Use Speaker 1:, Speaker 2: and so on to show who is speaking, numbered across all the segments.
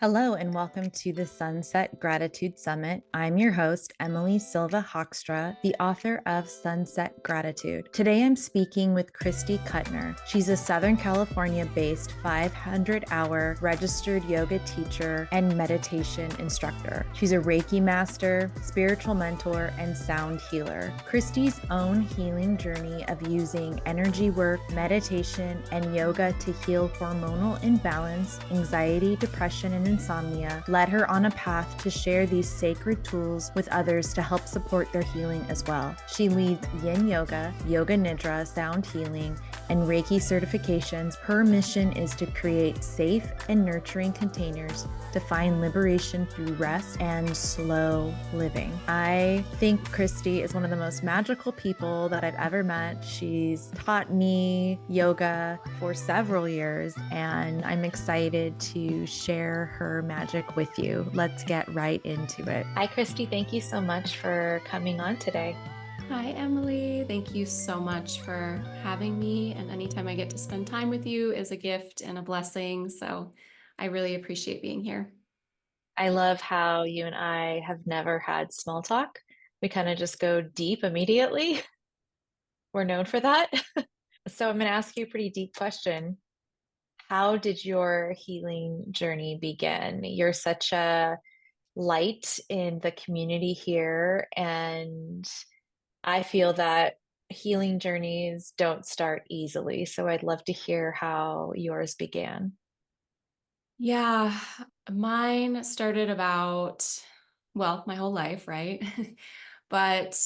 Speaker 1: Hello and welcome to the Sunset Gratitude Summit. I'm your host, Emily Silva Hoekstra, the author of Sunset Gratitude. Today I'm speaking with Kristi Kuttner. She's a Southern California-based 500-hour registered yoga teacher and meditation instructor. She's a Reiki master, spiritual mentor, and sound healer. Kristi's own healing journey of using energy work, meditation, and yoga to heal hormonal imbalance, anxiety, depression, and insomnia led her on a path to share these sacred tools with others to help support their healing as well. She leads yin yoga, yoga nidra, sound healing, and Reiki certifications. Her mission is to create safe and nurturing containers to find liberation through rest and slow living. I think Kristi is one of the most magical people that I've ever met. She's taught me yoga for several years, and I'm excited to share her magic with you. Let's get right into it. Hi, Kristi. Thank you so much for coming on today.
Speaker 2: Hi, Emily. Thank you so much for having me. And anytime I get to spend time with you is a gift and a blessing. So I really appreciate being here.
Speaker 1: I love how you and I have never had small talk. We kind of just go deep immediately. We're known for that. So I'm going to ask you a pretty deep question. How did your healing journey begin? You're such a light in the community here, and I feel that healing journeys don't start easily. So I'd love to hear how yours began.
Speaker 2: Yeah, mine started my whole life, right? But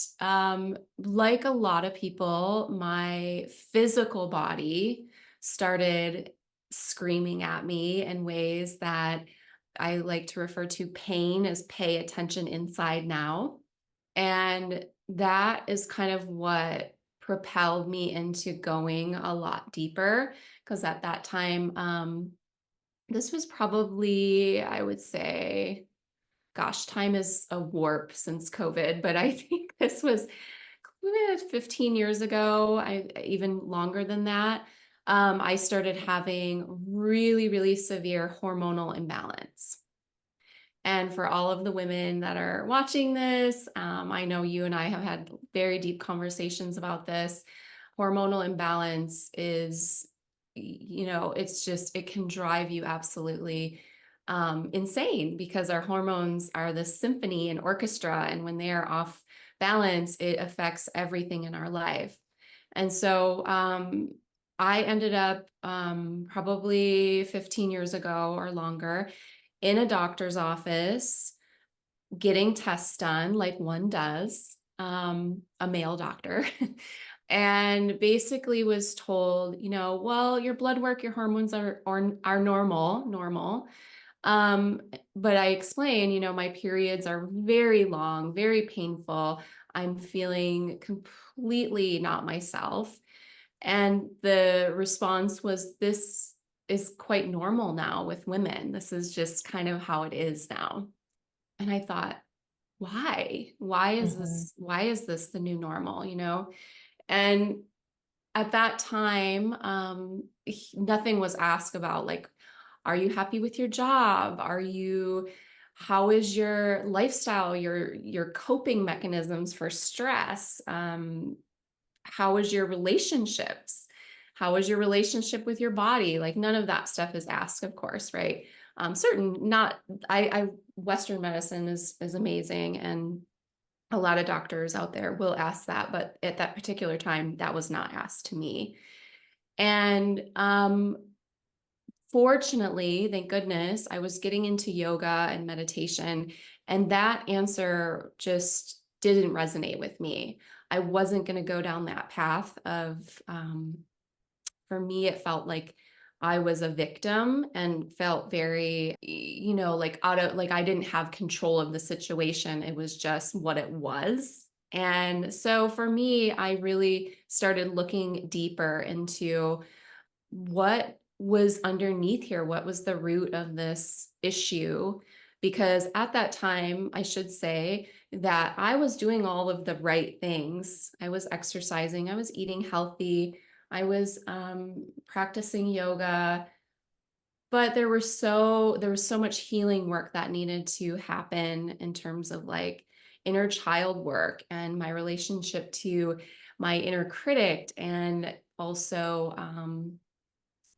Speaker 2: like a lot of people, my physical body started screaming at me in ways that I like to refer to pain as pay attention inside now. And that is kind of what propelled me into going a lot deeper. Because at that time, this was probably, I would say, gosh, time is a warp since COVID, but I think this was 15 years ago, even longer than that. I started having really, really severe hormonal imbalance. And for all of the women that are watching this, I know you and I have had very deep conversations about this. Hormonal imbalance is, it can drive you absolutely insane because our hormones are the symphony and orchestra. And when they are off balance, it affects everything in our life. And so I ended up probably 15 years ago or longer in a doctor's office getting tests done like one does, a male doctor, and basically was told, well, your blood work, your hormones are normal. But I explained, my periods are very long, very painful. I'm feeling completely not myself. And the response was, this is quite normal now with women. This is just kind of how it is now. And I thought, why?
Speaker 1: Mhm.
Speaker 2: Why is this the new normal, And at that time, nothing was asked about, like, are you happy with your job? How is your lifestyle, your coping mechanisms for stress? How is your relationships? How is your relationship with your body? Like, none of that stuff is asked, of course, right? Certain not I Western medicine is amazing, and a lot of doctors out there will ask that, but at that particular time, that was not asked to me. And fortunately, thank goodness, I was getting into yoga and meditation, and that answer just didn't resonate with me. I wasn't going to go down that path of, for me, it felt like I was a victim and felt very, like I didn't have control of the situation. It was just what it was. And so for me, I really started looking deeper into what was underneath here. What was the root of this issue? Because at that time, I should say that I was doing all of the right things. I was exercising, I was eating healthy, I was practicing yoga, But there was so much healing work that needed to happen in terms of like inner child work and my relationship to my inner critic, and also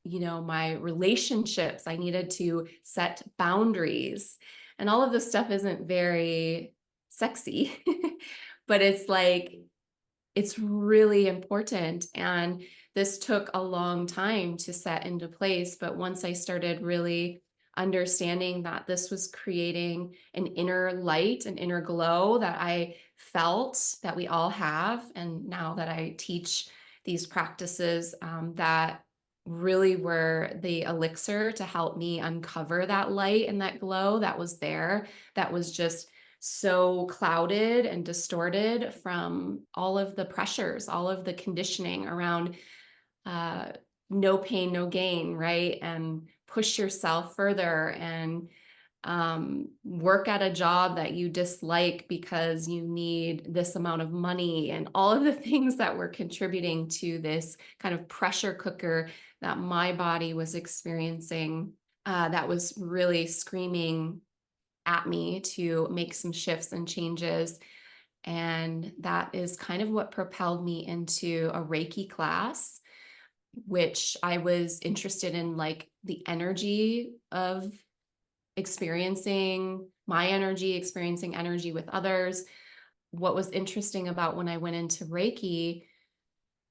Speaker 2: my relationships. I needed to set boundaries. And all of this stuff isn't very sexy, but it's like it's really important. And this took a long time to set into place. But once I started really understanding that this was creating an inner light, an inner glow that I felt that we all have, and now that I teach these practices that really were the elixir to help me uncover that light and that glow that was there, that was just so clouded and distorted from all of the pressures, all of the conditioning around uh, no pain, no gain, right? And push yourself further, and work at a job that you dislike because you need this amount of money, and all of the things that were contributing to this kind of pressure cooker that my body was experiencing, that was really screaming at me to make some shifts and changes. And that is kind of what propelled me into a Reiki class, which I was interested in, like the energy of experiencing my energy, experiencing energy with others. What was interesting about when I went into Reiki,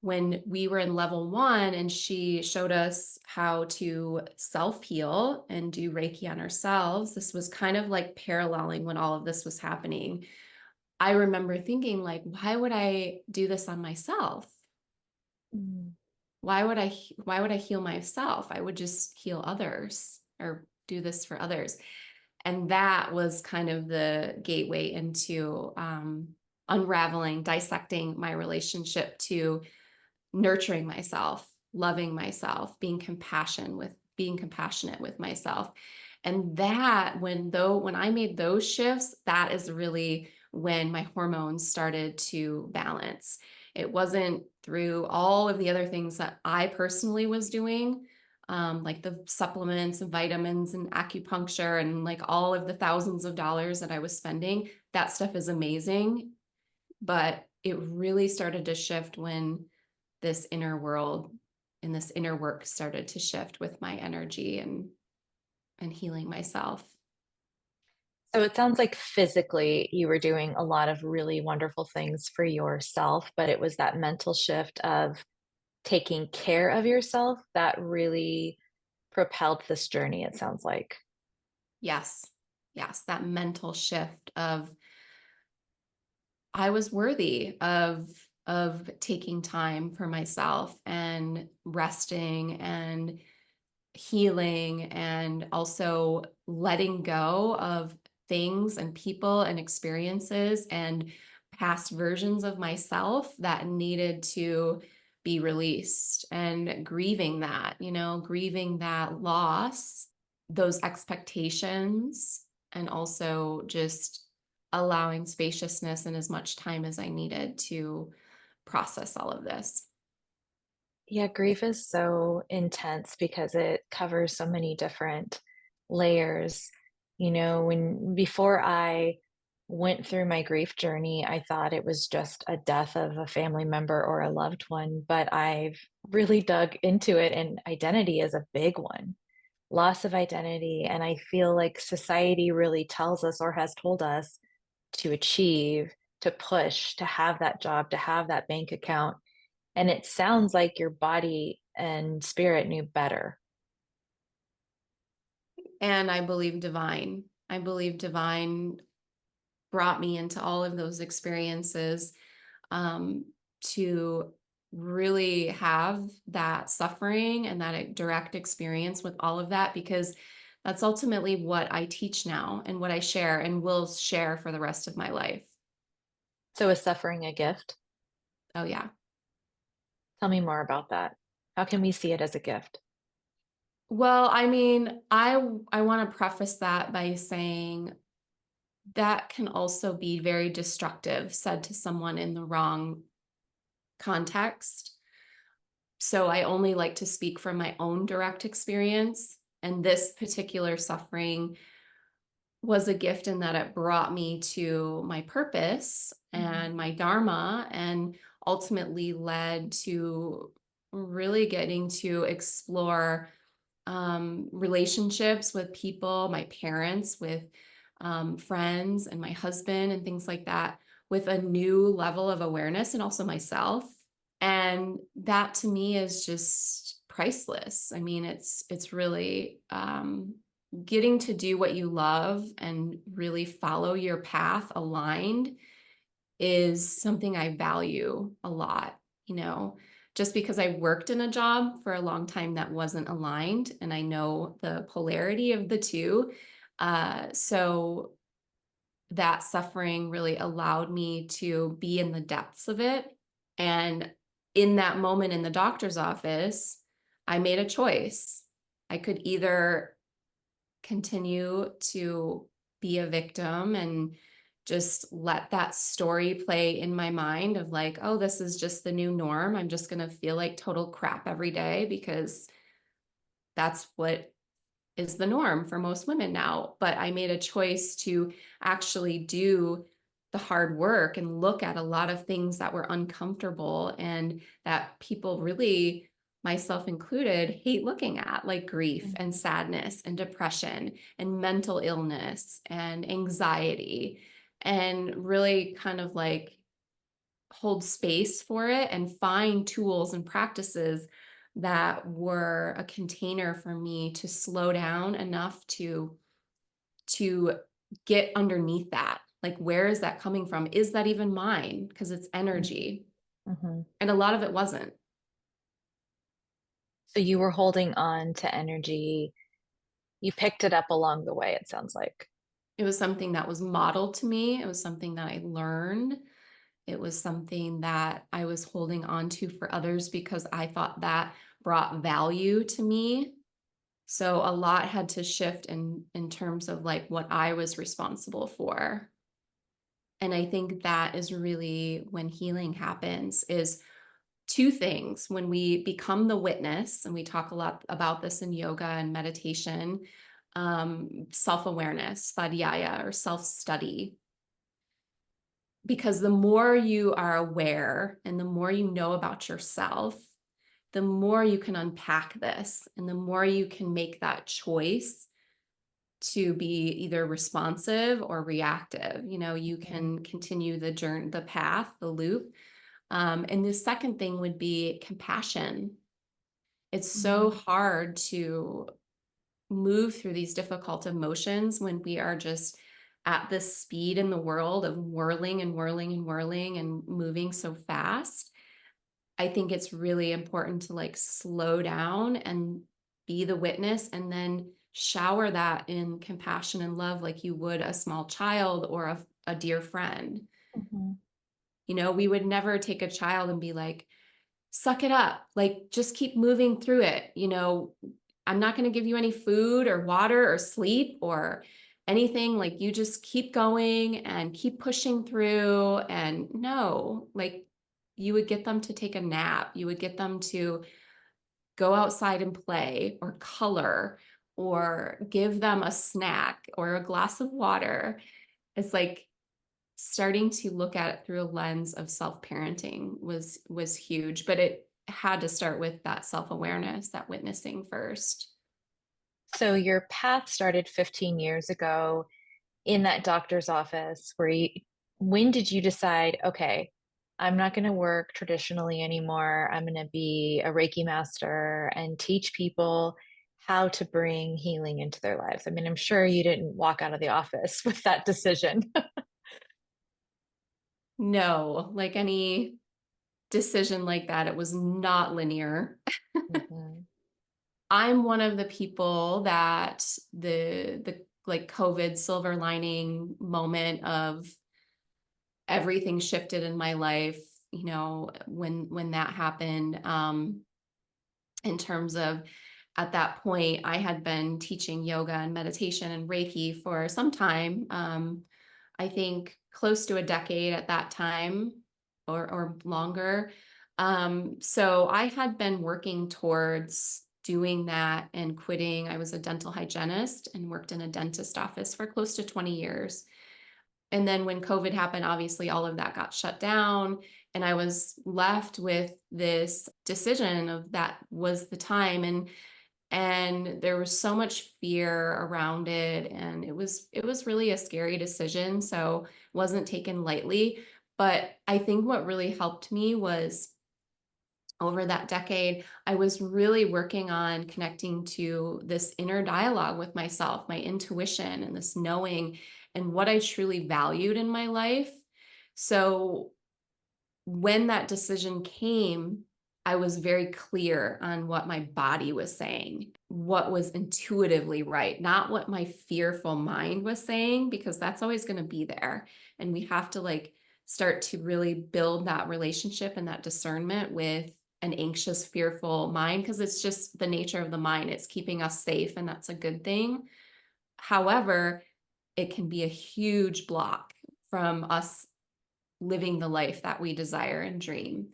Speaker 2: when we were in level 1 and she showed us how to self-heal and do Reiki on ourselves, this was kind of like paralleling when all of this was happening. I remember thinking, like, why would I do this on myself?
Speaker 1: Mm.
Speaker 2: Why would I heal myself? I would just heal others or do this for others. And that was kind of the gateway into unraveling, dissecting my relationship to nurturing myself, loving myself, being compassionate with myself. And that when I made those shifts, that is really when my hormones started to balance. It wasn't through all of the other things that I personally was doing, like the supplements and vitamins and acupuncture and like all of the thousands of dollars that I was spending. That stuff is amazing, but it really started to shift when this inner world and this inner work started to shift with my energy and healing myself.
Speaker 1: So it sounds like physically you were doing a lot of really wonderful things for yourself, but it was that mental shift of taking care of yourself that really propelled this journey, it sounds like.
Speaker 2: Yes. Yes, that mental shift of I was worthy of taking time for myself and resting and healing, and also letting go of things and people and experiences and past versions of myself that needed to be released, and grieving that loss, those expectations, and also just allowing spaciousness and as much time as I needed to process all of this.
Speaker 1: Yeah, grief is so intense because it covers so many different layers. You know, when before I went through my grief journey, I thought it was just a death of a family member or a loved one, but I've really dug into it, and identity is a big one. Loss of identity. And I feel like society really tells us or has told us to achieve, to push, to have that job, to have that bank account. And it sounds like your body and spirit knew better.
Speaker 2: And I believe divine brought me into all of those experiences, um, to really have that suffering and that direct experience with all of that, because that's ultimately what I teach now and what I share and will share for the rest of my life.
Speaker 1: So is suffering a gift?
Speaker 2: Oh, yeah.
Speaker 1: Tell me more about that. How can we see it as a gift?
Speaker 2: Well, I mean, I want to preface that by saying that can also be very destructive, said to someone in the wrong context. So I only like to speak from my own direct experience. And this particular suffering was a gift in that it brought me to my purpose
Speaker 1: Mhm.
Speaker 2: and my dharma, and ultimately led to really getting to explore relationships with people, my parents, with friends, and my husband, and things like that, with a new level of awareness, and also myself. And that to me is just priceless. I mean, it's really getting to do what you love and really follow your path aligned is something I value a lot, you know, just because I worked in a job for a long time that wasn't aligned, and I know the polarity of the two. So that suffering really allowed me to be in the depths of it. And in that moment in the doctor's office, I made a choice. I could either continue to be a victim and just let that story play in my mind of like, oh, this is just the new norm. I'm just going to feel like total crap every day because that's what is the norm for most women now. But I made a choice to actually do the hard work and look at a lot of things that were uncomfortable and that people really, myself included, hate looking at, like grief and
Speaker 1: Mhm.
Speaker 2: sadness and depression and mental illness and anxiety, and really kind of like hold space for it and find tools and practices that were a container for me to slow down enough to get underneath that. Like, where is that coming from? Is that even mine? Because it's energy.
Speaker 1: Mhm.
Speaker 2: And a lot of it wasn't.
Speaker 1: So you were holding on to energy. You picked it up along the way, it sounds like.
Speaker 2: It was something that was modeled to me. It was something that I learned. It was something that I was holding on to for others because I thought that brought value to me. So a lot had to shift in terms of like what I was responsible for. And I think that is really when healing happens, is two things. When we become the witness, and we talk a lot about this in yoga and meditation, self-awareness, svadhyaya, or self-study. Because the more you are aware and the more you know about yourself, the more you can unpack this and the more you can make that choice to be either responsive or reactive. You know, you
Speaker 1: Mhm.
Speaker 2: can continue the journey, the path, the loop. And the second thing would be compassion. It's so
Speaker 1: Mhm.
Speaker 2: hard to move through these difficult emotions when we are just at this speed in the world of whirling and whirling and whirling and moving so fast. I think it's really important to like slow down and be the witness, and then shower that in compassion and love like you would a small child or a dear friend.
Speaker 1: Mhm.
Speaker 2: You know, we would never take a child and be like, suck it up, like just keep moving through it. You know, I'm not going to give you any food or water or sleep or anything. Like, you just keep going and keep pushing through. And no, like, you would get them to take a nap. You would get them to go outside and play or color or give them a snack or a glass of water. It's like starting to look at it through a lens of self-parenting was huge, but it had to start with that self-awareness, that witnessing first.
Speaker 1: So your path started 15 years ago in that doctor's office when did you decide, okay, I'm not going to work traditionally anymore. I'm going to be a Reiki master and teach people how to bring healing into their lives. I mean, I'm sure you didn't walk out of the office with that decision.
Speaker 2: No, like any decision like that, it was not linear.
Speaker 1: Mhm.
Speaker 2: I'm one of the people that the like COVID silver lining moment of everything shifted in my life, you know, when that happened. In terms of, at that point, I had been teaching yoga and meditation and Reiki for some time. I think close to a decade at that time, or longer. So I had been working towards doing that and quitting. I was a dental hygienist and worked in a dentist office for close to 20 years. And then when COVID happened, obviously all of that got shut down. And I was left with this decision of that was the time. And there was so much fear around it. And it was really a scary decision. So it wasn't taken lightly. But I think what really helped me was over that decade, I was really working on connecting to this inner dialogue with myself, my intuition, and this knowing and what I truly valued in my life. So when that decision came, I was very clear on what my body was saying, what was intuitively right, not what my fearful mind was saying, because that's always going to be there. And we have to like start to really build that relationship and that discernment with an anxious, fearful mind, because it's just the nature of the mind. It's keeping us safe, and that's a good thing. However, it can be a huge block from us living the life that we desire and dream.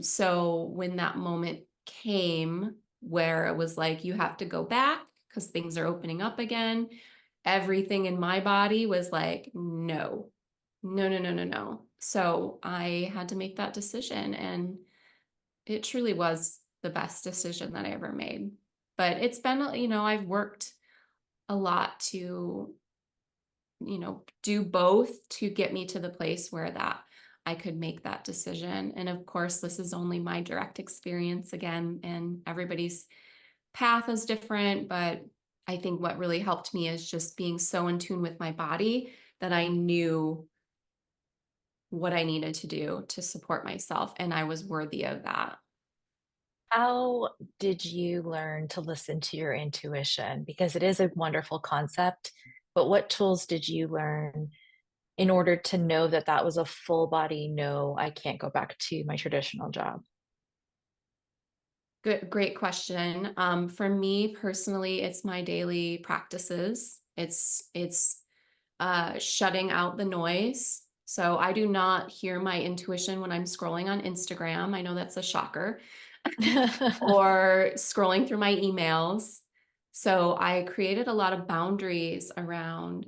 Speaker 2: So when that moment came where it was like, you have to go back because things are opening up again, everything in my body was like, no, no, no, no, no, no. So I had to make that decision. And it truly was the best decision that I ever made. But it's been, I've worked a lot to do both to get me to the place where that I could make that decision. And of course, this is only my direct experience again, and everybody's path is different. But I think what really helped me is just being so in tune with my body that I knew what I needed to do to support myself, and I was worthy of that.
Speaker 1: How did you learn to listen to your intuition? Because it is a wonderful concept, but what tools did you learn in order to know that that was a full body no, I can't go back to my traditional job?
Speaker 2: Good, great question. For me personally, it's my daily practices. It's shutting out the noise. So I do not hear my intuition when I'm scrolling on Instagram. I know that's a shocker. Or scrolling through my emails. So I created a lot of boundaries around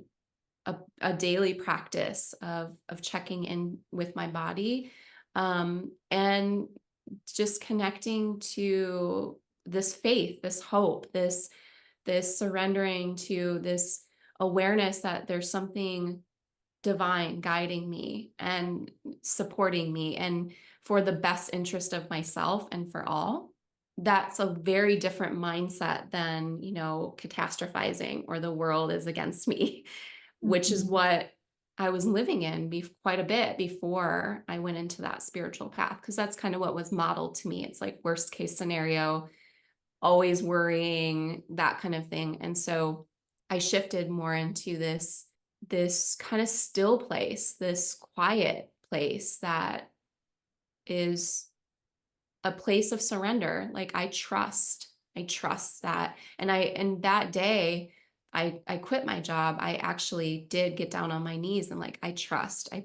Speaker 2: a daily practice of checking in with my body, and just connecting to this faith, this hope, this surrendering to this awareness that there's something divine guiding me and supporting me and for the best interest of myself and for all. That's a very different mindset than, catastrophizing or the world is against me, which is
Speaker 1: Mhm.
Speaker 2: what I was living in quite a bit before I went into that spiritual path, because that's kind of what was modeled to me. It's like worst case scenario, always worrying, that kind of thing. And so I shifted more into this kind of still place, this quiet place that is a place of surrender. Like I trust that. And that day I quit my job. I actually did get down on my knees and like, I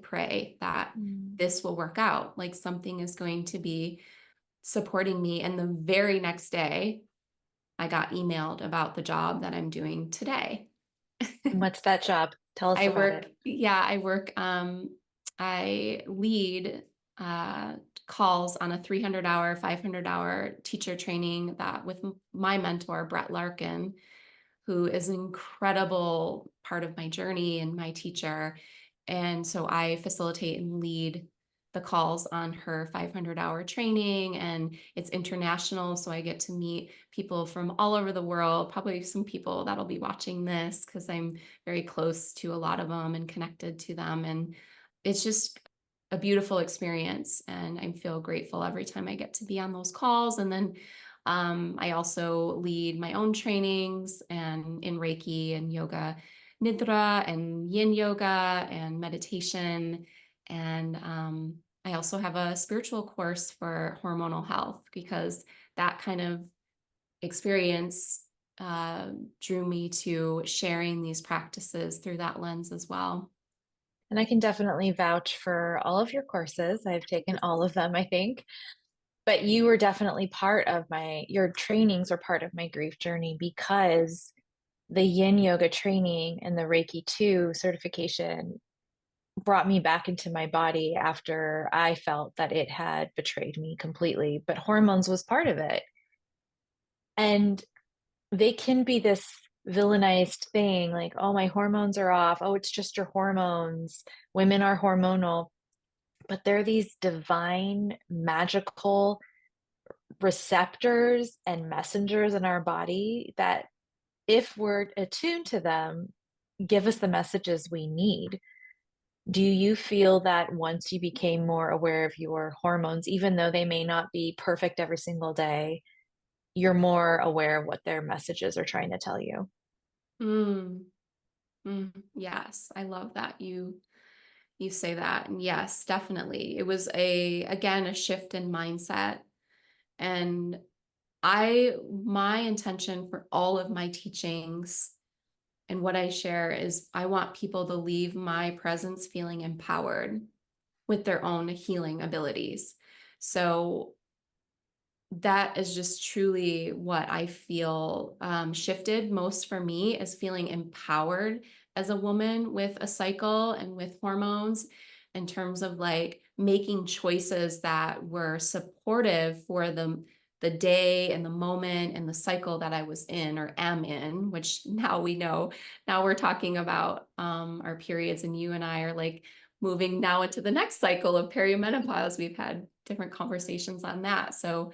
Speaker 2: pray that
Speaker 1: Mm.
Speaker 2: this will work out. Like something is going to be supporting me. And the very next day, I got emailed about the job that I'm doing today.
Speaker 1: And what's that job? Tell us
Speaker 2: I
Speaker 1: about
Speaker 2: work,
Speaker 1: it.
Speaker 2: yeah, I lead calls on a 300-hour, 500-hour teacher training that with my mentor, Brett Larkin, who is an incredible part of my journey and my teacher. And so I facilitate and lead the calls on her 500-hour training, and it's international. So I get to meet people from all over the world, probably some people that'll be watching this because I'm very close to a lot of them and connected to them. And it's just a beautiful experience. And I feel grateful every time I get to be on those calls. And then I also lead my own trainings and in Reiki and yoga, nidra and yin yoga and meditation. And I also have a spiritual course for hormonal health, because that kind of experience drew me to sharing these practices through that lens as well.
Speaker 1: And I can definitely vouch for all of your courses. I've taken all of them, I think. But you were definitely part of your trainings were part of my grief journey because the yin yoga training and the Reiki 2 certification brought me back into my body after I felt that it had betrayed me completely. But hormones was part of it. And they can be this villainized thing like, oh, my hormones are off. Oh, it's just your hormones. Women are hormonal. But they're these divine, magical receptors and messengers in our body that, if we're attuned to them, give us the messages we need. Do you feel that once you became more aware of your hormones, even though they may not be perfect every single day, you're more aware of what their messages are trying to tell you?
Speaker 2: Mm, yes, I love that you say that. And yes, definitely. It was again a shift in mindset. And my intention for all of my teachings and what I share is I want people to leave my presence feeling empowered with their own healing abilities. So that is just truly what I feel shifted most for me, is feeling empowered as a woman with a cycle and with hormones, in terms of like making choices that were supportive for the day and the moment and the cycle that I was in or am in, which now we know. Now we're talking about our periods, and you and I are like moving now into the next cycle of perimenopause. We've had different conversations on that. So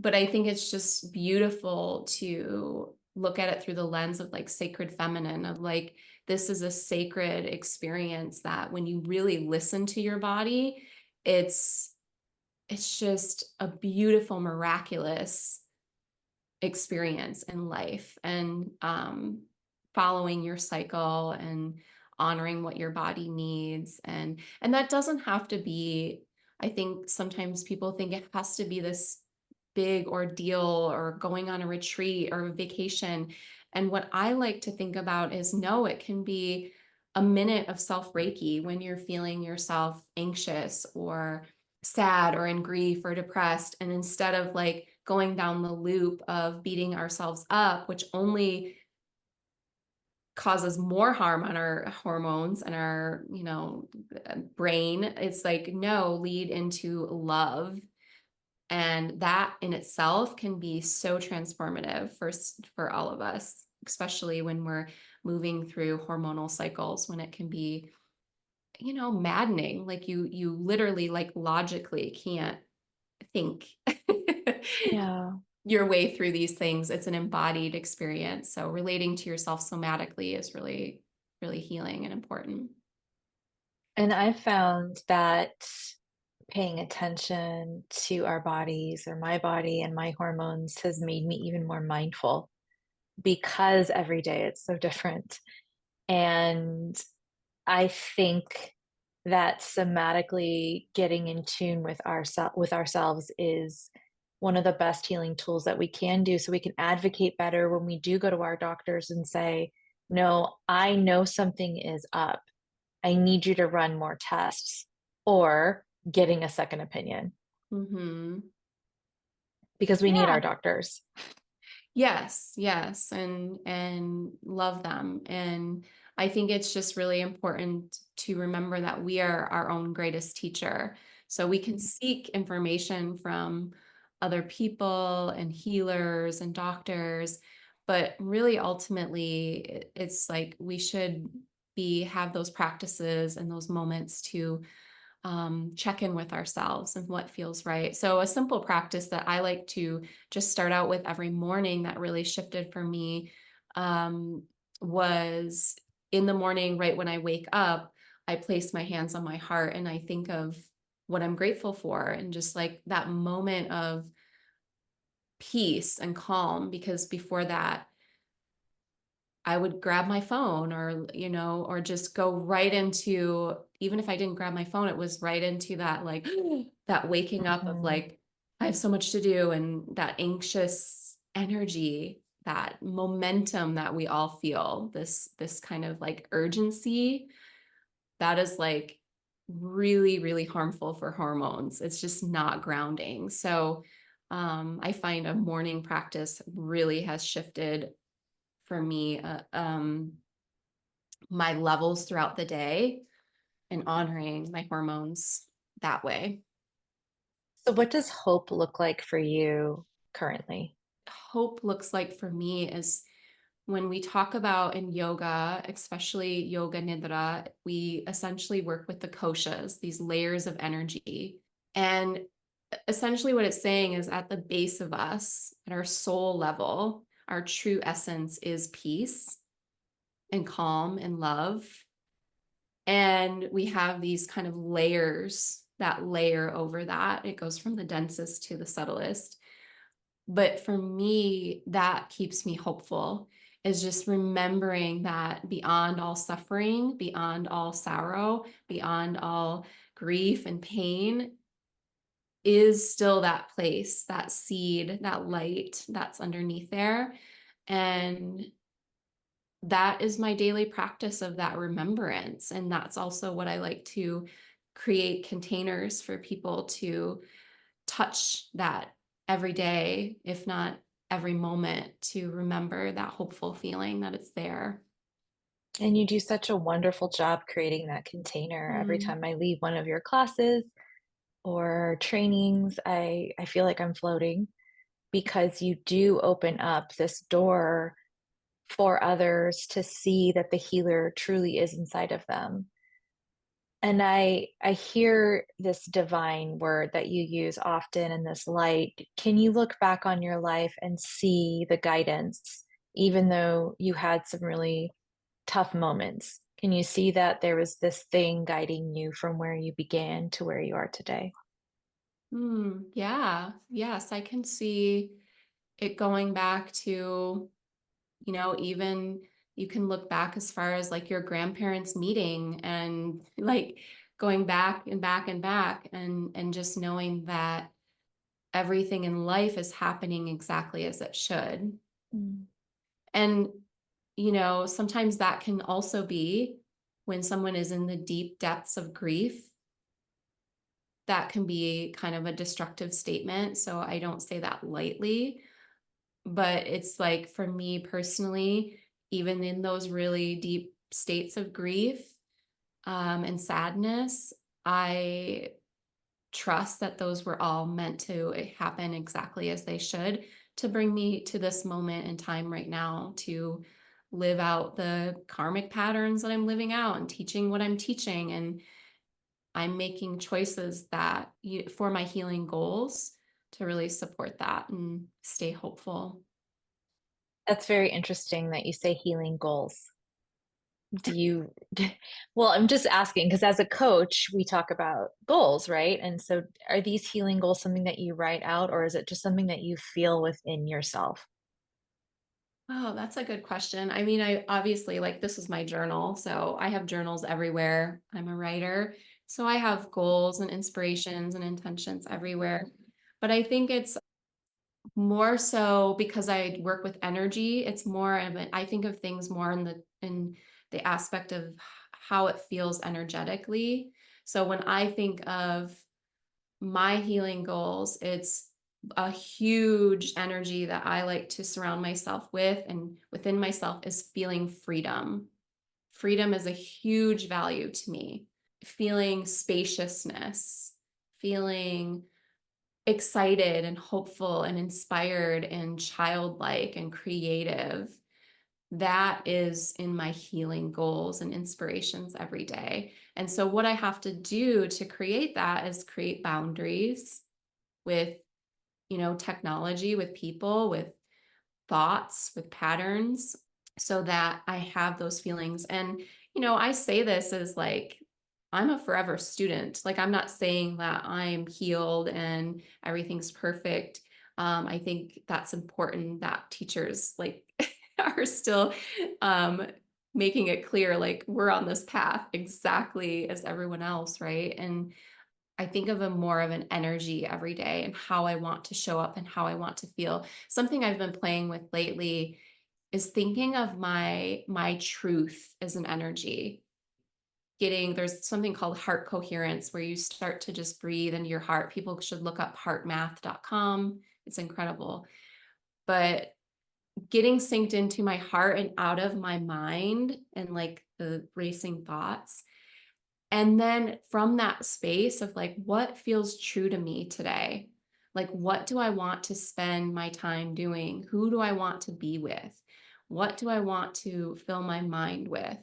Speaker 2: but I think it's just beautiful to look at it through the lens of like sacred feminine, of like, this is a sacred experience that when you really listen to your body, it's it's just a beautiful, miraculous experience in life. And following your cycle and honoring what your body needs. And that doesn't have to be, I think sometimes people think it has to be this big ordeal or going on a retreat or a vacation. And what I like to think about is, no, it can be a minute of self Reiki when you're feeling yourself anxious or sad or in grief or depressed. And instead of like going down the loop of beating ourselves up, which only causes more harm on our hormones and our, brain, it's like, no, lead into love. And that in itself can be so transformative for all of us, especially when we're moving through hormonal cycles, when it can be, maddening. Like you literally like logically can't think
Speaker 1: Yeah.
Speaker 2: your way through these things. It's an embodied experience. So relating to yourself somatically is really, really healing and important.
Speaker 1: And I've found that paying attention to our bodies or my body and my hormones has made me even more mindful because every day it's so different. And I think that somatically getting in tune with ourselves is one of the best healing tools that we can do, so we can advocate better when we do go to our doctors and say, no, I know something is up. I need you to run more tests, or getting a second opinion,
Speaker 2: Hmm.
Speaker 1: because we need our doctors.
Speaker 2: Yes, yes, and love them. And I think it's just really important to remember that we are our own greatest teacher. So we can seek information from other people and healers and doctors, but really ultimately it's like we should be have those practices and those moments to check in with ourselves and what feels right. So, a simple practice that I like to just start out with every morning that really shifted for me um, was in the morning, right when I wake up, I place my hands on my heart and I think of what I'm grateful for, and just like that moment of peace and calm. Because before that, I would grab my phone, or, or just go right into, even if I didn't grab my phone, it was right into that, like, that waking up of
Speaker 1: Mhm.
Speaker 2: like, I have so much to do, and that anxious energy, that momentum that we all feel, this kind of like urgency, that is like really, really harmful for hormones. It's just not grounding. So I find a morning practice really has shifted for me my levels throughout the day and honoring my hormones that way.
Speaker 1: So, what does hope look like for you currently?
Speaker 2: Hope looks like for me is when we talk about in yoga, especially yoga nidra, we essentially work with the koshas, these layers of energy. And essentially, what it's saying is at the base of us, at our soul level, our true essence is peace and calm and love. And we have these kind of layers that layer over that. It goes from the densest to the subtlest. But for me, that keeps me hopeful, is just remembering that beyond all suffering, beyond all sorrow, beyond all grief and pain is still that place, that seed, that light that's underneath there. And that is my daily practice of that remembrance. And that's also what I like to create containers for people to touch that every day, if not every moment, to remember that hopeful feeling that it's there.
Speaker 1: And you do such a wonderful job creating that container. Every
Speaker 2: Mm.
Speaker 1: time I leave one of your classes or trainings, I feel like I'm floating because you do open up this door for others to see that the healer truly is inside of them. And I hear this divine word that you use often in this light. Can you look back on your life and see the guidance, even though you had some really tough moments? Can you see that there was this thing guiding you from where you began to where you are today?
Speaker 2: Yeah. Yes, I can see it going back to, even you can look back as far as like your grandparents meeting and like going back and back and back and just knowing that everything in life is happening exactly as it should.
Speaker 1: Mm.
Speaker 2: And, sometimes that can also be when someone is in the deep depths of grief, that can be kind of a destructive statement. So I don't say that lightly, but it's like for me personally, even in those really deep states of grief and sadness, I trust that those were all meant to happen exactly as they should to bring me to this moment in time right now to live out the karmic patterns that I'm living out and teaching what I'm teaching. And I'm making choices that for my healing goals to really support that and stay hopeful.
Speaker 1: That's very interesting that you say healing goals. Do you, well, I'm just asking because as a coach, we talk about goals, right? And so are these healing goals something that you write out, or is it just something that you feel within yourself?
Speaker 2: Oh, that's a good question. I mean, I obviously like this is my journal. So I have journals everywhere. I'm a writer. So I have goals and inspirations and intentions everywhere. But I think it's more so because I work with energy. It's more of I think of things more in the aspect of how it feels energetically. So when I think of my healing goals, it's a huge energy that I like to surround myself with and within myself is feeling freedom. Freedom is a huge value to me. Feeling spaciousness, feeling excited and hopeful and inspired and childlike and creative. That is in my healing goals and inspirations every day. And so, what I have to do to create that is create boundaries with, technology, with people, with thoughts, with patterns, so that I have those feelings. And, I say this as like, I'm a forever student. Like, I'm not saying that I'm healed and everything's perfect. I think that's important that teachers like are still um, making it clear, like, we're on this path exactly as everyone else, right? And I think of a more of an energy every day and how I want to show up and how I want to feel. Something I've been playing with lately is thinking of my truth as an energy. there's something called heart coherence where you start to just breathe into your heart. People should look up heartmath.com. It's incredible. But getting synced into my heart and out of my mind and like the racing thoughts. And then from that space of like, what feels true to me today? Like, what do I want to spend my time doing? Who do I want to be with? What do I want to fill my mind with?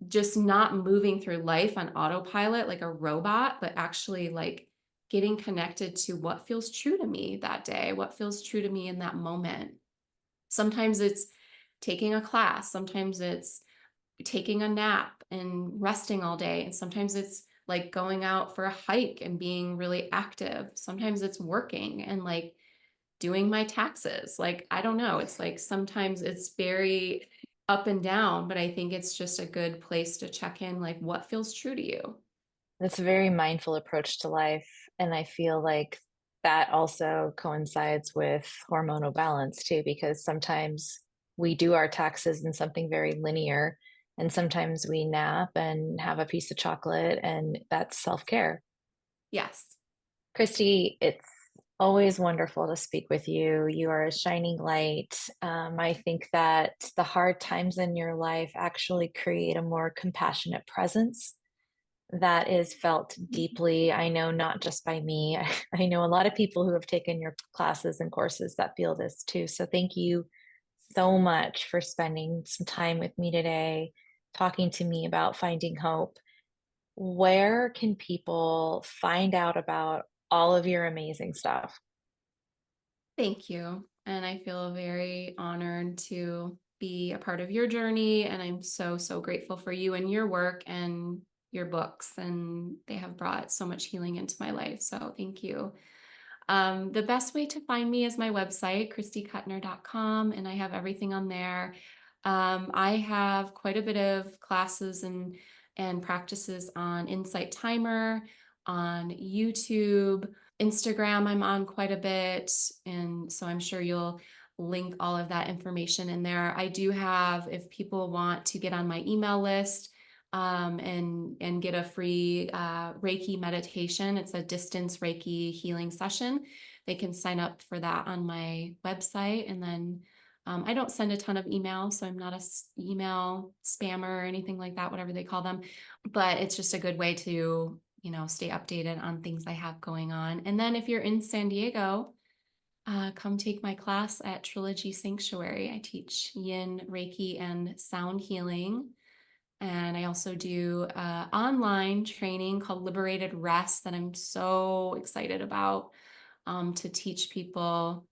Speaker 2: Just not moving through life on autopilot like a robot, but actually like getting connected to what feels true to me that day, what feels true to me in that moment. Sometimes it's taking a class, sometimes it's taking a nap and resting all day. And sometimes it's like going out for a hike and being really active. Sometimes it's working and like doing my taxes. Like, I don't know. It's like sometimes it's very up and down, but I think it's just a good place to check in, like what feels true to you.
Speaker 1: That's a very mindful approach to life. And I feel like that also coincides with hormonal balance too, because sometimes we do our taxes in something very linear, and sometimes we nap and have a piece of chocolate, and that's self care.
Speaker 2: Yes.
Speaker 1: Kristi, it's always wonderful to speak with you. You are a shining light. I think that the hard times in your life actually create a more compassionate presence that is felt deeply. I know not just by me. I know a lot of people who have taken your classes and courses that feel this too. So thank you so much for spending some time with me today, talking to me about finding hope. Where can people find out about all of your amazing stuff?
Speaker 2: Thank you. And I feel very honored to be a part of your journey. And I'm so, so grateful for you and your work and your books. And they have brought so much healing into my life. So thank you. The best way to find me is my website, kristikuttner.com, and I have everything on there. I have quite a bit of classes and practices on Insight Timer, on YouTube, Instagram. I'm on quite a bit, and so I'm sure you'll link all of that information in there. I do have, if people want to get on my email list, and get a free Reiki meditation. It's a distance Reiki healing session. They can sign up for that on my website, and then I don't send a ton of emails, so I'm not a email spammer or anything like that, whatever they call them. But it's just a good way to stay updated on things I have going on. And then if you're in San Diego, come take my class at Trilogy Sanctuary. I teach Yin, Reiki, and sound healing. And I also do online training called Liberated Rest that I'm so excited about, to teach people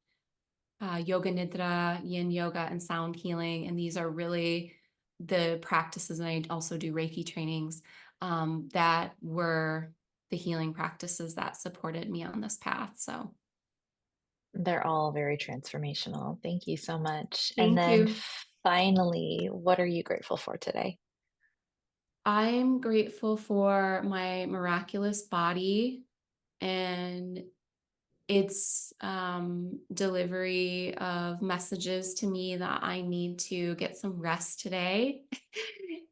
Speaker 2: yoga nidra, yin yoga, and sound healing. And these are really the practices. And I also do Reiki trainings that were the healing practices that supported me on this path. So
Speaker 1: They're all very transformational. Thank you so much. And
Speaker 2: thank
Speaker 1: then
Speaker 2: you.
Speaker 1: finally, what are you grateful for today?
Speaker 2: I'm grateful for my miraculous body and its delivery of messages to me that I need to get some rest today.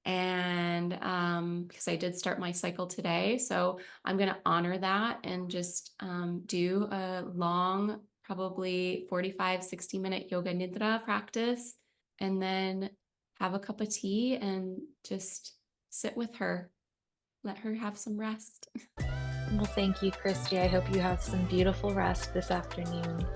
Speaker 2: And because I did start my cycle today. So I'm going to honor that and just do a long, probably 45, 60-minute yoga nidra practice, and then have a cup of tea and just sit with her, let her have some rest.
Speaker 1: Well, thank you, Kristi. I hope you have some beautiful rest this afternoon.